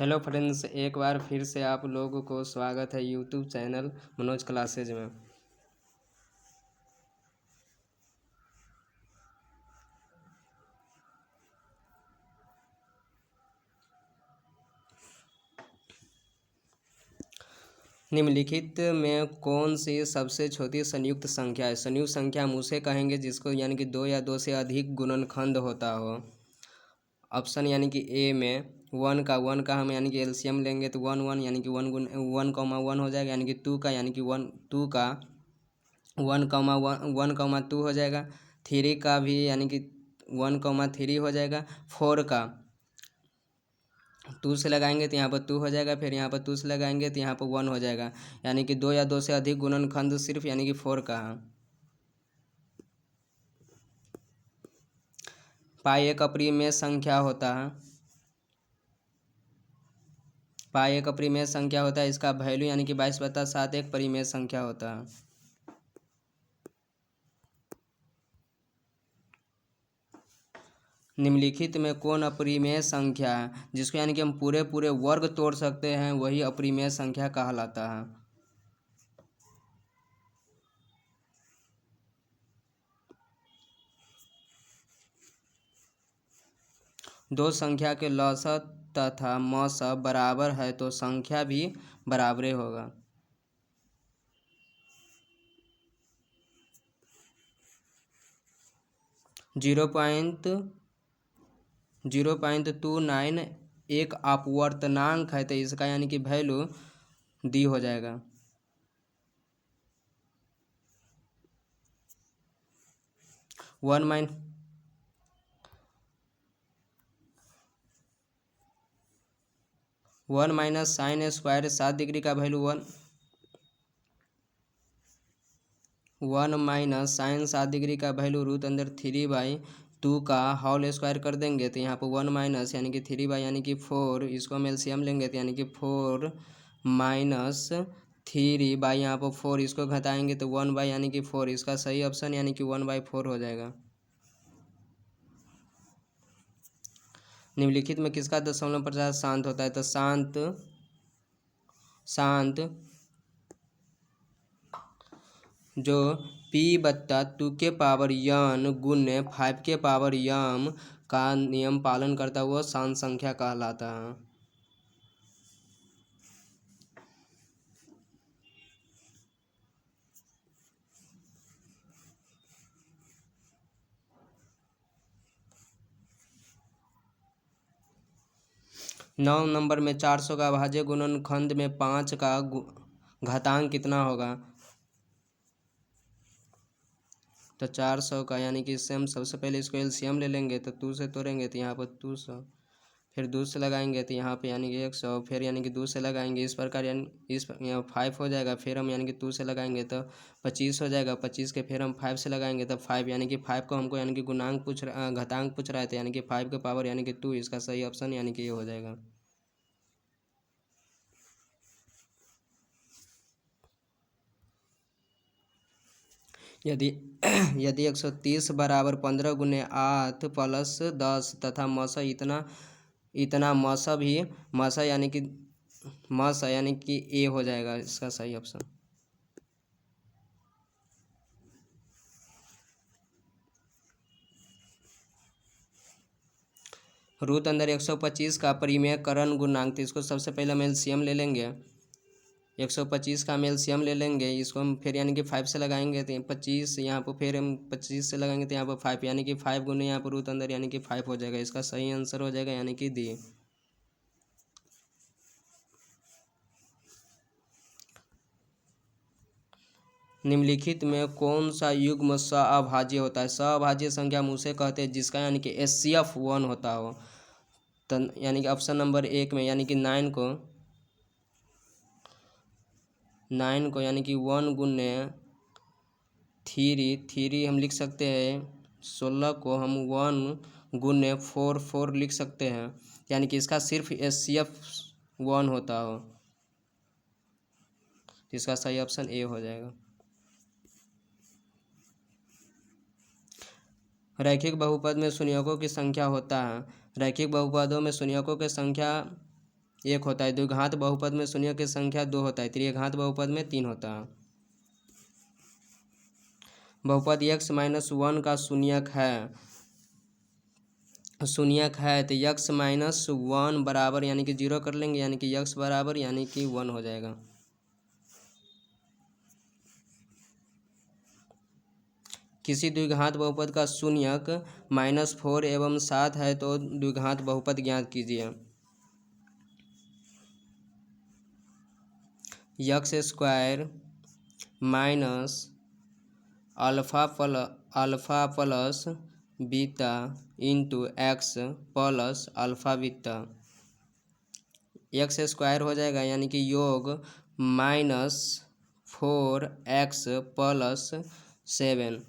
Hello friends, एक बार फिर से आप लोगों को स्वागत है यूट्यूब चैनल मनोज क्लासेज में। निम्नलिखित में कौन सी सबसे छोटी संयुक्त संख्या है? संयुक्त संख्या हम उसे कहेंगे जिसको यानी कि दो या दो से अधिक गुणनखंड होता हो। ऑप्शन यानी कि ए में वन का हम यानी कि एलसीएम लेंगे तो वन यानी कि वन कॉमा वन हो जाएगा, यानी कि टू का यानी कि टू का वन कॉमा टू हो जाएगा। थ्री का भी यानी कि वन कॉमा थ्री हो जाएगा। फोर का टू से लगाएंगे तो यहाँ पर टू हो जाएगा, फिर यहाँ पर टू से लगाएंगे तो यहाँ पर वन हो जाएगा, यानी कि दो या दो से अधिक गुणनखंड सिर्फ यानी कि फोर का है। पाई एक अपरिमेय संख्या होता है। पाई एक अपरिमेय संख्या होता है, इसका वैल्यू यानी कि 22/7 एक परिमेय संख्या होता है। निम्नलिखित में कौन अपरिमेय संख्या है जिसको यानी कि हम पूरे पूरे वर्ग तोड़ सकते हैं, वही अपरिमेय संख्या कहलाता है। दो संख्या के लसाअ तथा मसाअ बराबर है तो संख्या भी बराबरे होगा। जीरो पॉइंट 0.29 एक अपवर्तनांक है तो इसका यानी कि वैल्यू डी हो जाएगा। One minus sine square 7 degree का value one minus sine 7 degree का वैल्यू रूट अंदर 3/2 का होल स्क्वायर कर देंगे तो यहाँ पर वन माइनस यानी कि 3 यानी कि 4, इसको हम एलसीएम लेंगे तो यानी कि 4 माइनस 3 यहाँ पर 4, इसको घटाएंगे तो 1 यानी कि 4, इसका सही ऑप्शन यानी कि 1/4 हो जाएगा। निम्नलिखित में किसका दशमलव प्रचार शांत होता है? तो शांत जो p/2 के पावर n गुण्य 5 के पावर m का नियम पालन करता है, वह शांत संख्या कहलाता है। नौ नंबर में 400 का अभाज्य गुणनखंड में 5 का घातांक कितना होगा? तो 400 का यानी कि इससे हम सबसे पहले इसको एलसीएम ले लेंगे तो 2 से तोड़ेंगे तो यहाँ पर 200, फिर 2 से लगाएंगे तो यहाँ पे यानी कि 100, फिर यानी कि 2 से लगाएंगे इस प्रकार, यानी यहाँ 5 हो जाएगा, फिर हम यानी कि 2 से लगाएंगे तो 25 हो जाएगा, 25 के फिर हम 5 से लगाएंगे तो 5, यानी कि 5 को हमको यानी कि घातांक पूछ रहा है तो यानी कि 5 के पावर यानी कि 2, इसका सही ऑप्शन यानी कि ये हो जाएगा। यदि 130 बराबर 15 गुने 8 प्लस 10 तथा मसा इतना मसा यानी कि ए हो जाएगा, इसका सही ऑप्शन। रूट अंदर 125 का परिमेयकरण गुणांक, तो इसको सबसे पहले हम एलसीएम ले लेंगे। 125 का हम एलसीएम ले लेंगे, इसको हम फिर यानी कि 5 से लगाएंगे तो 25, यहाँ पर फिर हम 25 से लगाएंगे तो यहाँ पर 5, यानी कि 5 गुने यहाँ पर रूट अंदर यानी कि 5 हो जाएगा, इसका सही आंसर हो जाएगा यानी कि डी। निम्नलिखित में कौन सा युग्म सअभाज्य होता है? सअभाज्य संख्या हम उसे कहते हैं जिसका यानी कि HCF 1 होता हो। तो यानी कि ऑप्शन नंबर 1 में यानी कि 9 को यानी कि 1 गुने 3 हम लिख सकते हैं। 16 को हम 1 गुने 4 लिख सकते हैं, यानी कि इसका सिर्फ HCF 1 होता हो, इसका सही ऑप्शन ए हो जाएगा। रैखिक बहुपद में शून्यकों की संख्या होता है। रैखिक बहुपदों में शून्यकों की संख्या 1 होता है। द्विघात बहुपद में शून्य की संख्या 2 होता है। त्रिघात बहुपद में 3 होता है। बहुपद x-1 का शून्यक है तो x-1 बराबर यानी कि 0 कर लेंगे, यानी कि x बराबर यानी कि 1 हो जाएगा। किसी द्विघात बहुपद का शून्यक -4 एवं 7 है तो द्विघात बहुपद ज्ञात कीजिए। x² minus alpha plus beta into x plus alpha beta, x² हो जाएगा यानी कि योग -4x प्लस 7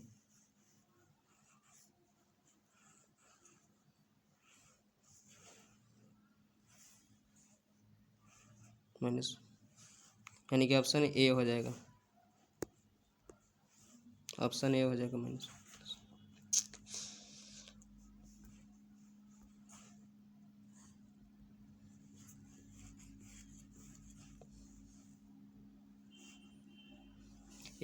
माइनस, यानी कि ऑप्शन ए हो जाएगा। ऑप्शन ए हो जाएगा माइनस।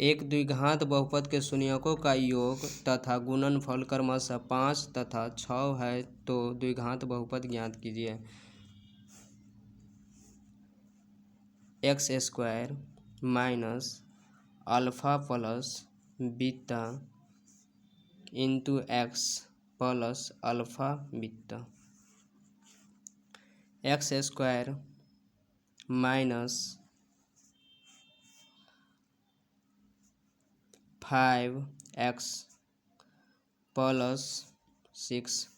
एक द्विघात बहुपद के शून्यकों का योग तथा गुणनफल क्रमशः 5 तथा 6 है तो द्विघात बहुपद ज्ञात कीजिए। x² minus alpha plus beta into x plus alpha beta, x² minus 5x plus 6,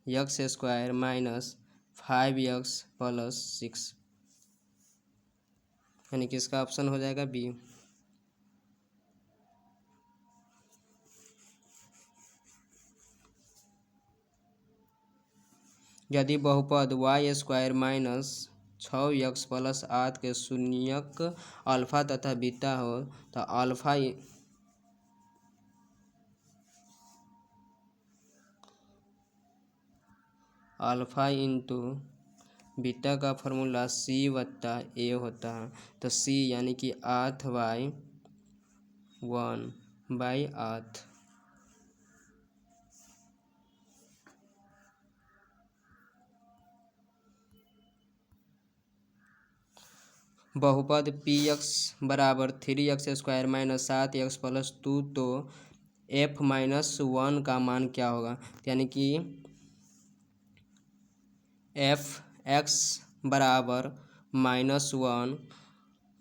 x² minus 5x plus 6, यानी कि इसका ऑप्शन हो जाएगा बी। यदि बहुपद y² माइनस 6x प्लस 8 के शून्यक अल्फा तथा बीटा हो तो अल्फा इंटू बीटा का फॉर्मूला c/a होता है। तो c यानी कि 8/1/8। बहुपद px बराबर 3x² माइनस 7x प्लस 2 तो f-1 का मान क्या होगा, यानी कि f(x) बराबर -1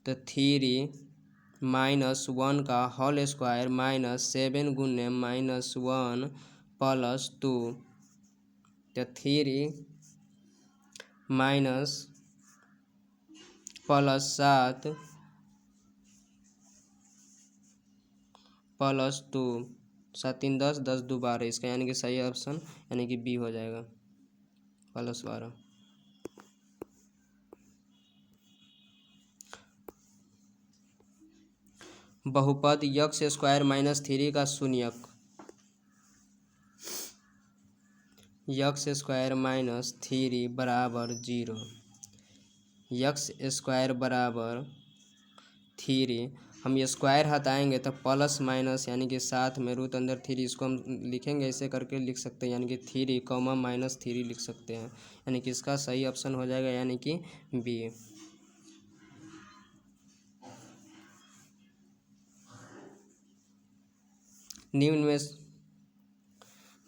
तो 3 -1 का होल स्क्वायर -7 गुने -1 प्लस 2 तो 3 माइनस प्लस 7 प्लस 2, 7 3 10 10 2 12, इसका यानी कि सही ऑप्शन यानी कि बी हो जाएगा +12। बहुपद x² माइनस 3 का शून्यक x² माइनस 3 बराबर 0, x² बराबर 3, हम ये स्क्वायर हटाएंगे तो प्लस माइनस यानी कि साथ में रूट अंदर 3, इसको हम लिखेंगे ऐसे करके लिख सकते हैं, यानी कि 3 -3 लिख सकते हैं, यानी कि इसका सही ऑप्शन हो जाएगा यानी कि बी।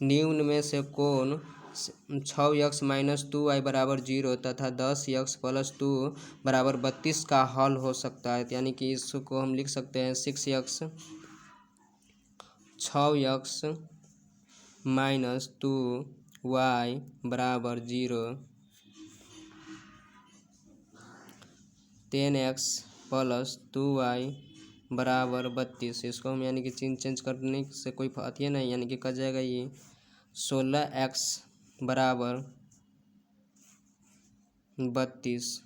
निम्न में से कौन 6x माइनस 2y बराबर 0 तथा 10x प्लस 2 बराबर 32 का हल हो सकता है, यानी कि इसको हम लिख सकते हैं 6x माइनस 2y बराबर 0, 10x प्लस 2y बराबर 32, इसको हम यानी कि चेंज करने से कोई बात ही नहीं, यानी कि कट जाएगा ये 16x बराबर 32,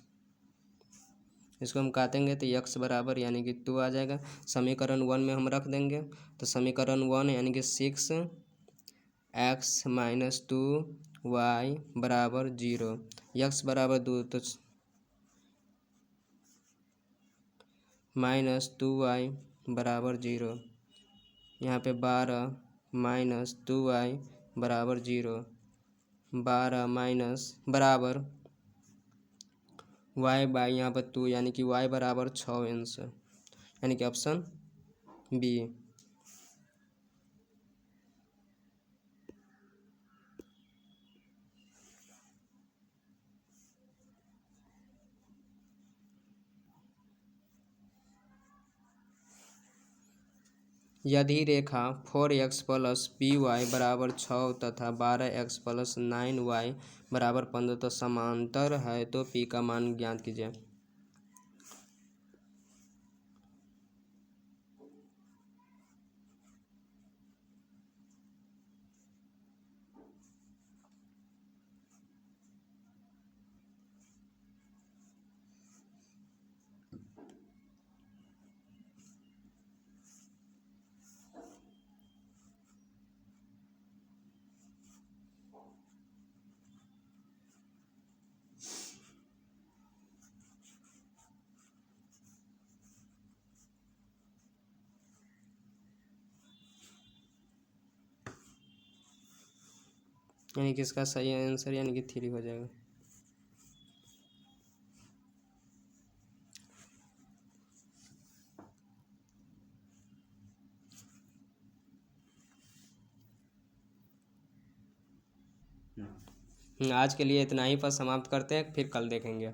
इसको हम काटेंगे तो x बराबर यानी कि 2 आ जाएगा। समीकरण 1 में हम रख देंगे तो समीकरण 1 यानी कि 6x माइनस 2y बराबर 0, x बराबर 2 तो -2y बराबर 0। यहाँ पे 12 - 2y बराबर 0। 12 माइनस बराबर y यहाँ पर 2 यानी कि y बराबर 6 आंसर, यानी कि ऑप्शन बी। यदि रेखा 4x प्लस पी वाई बराबर 6 तथा 12x प्लस 9y बराबर 15 तो समांतर है तो p का मान ज्ञात कीजिए। यानी कि इसका सही आंसर यानी कि 3 हो जाएगा। आज के लिए इतना ही पर समाप्त करते हैं, फिर कल देखेंगे।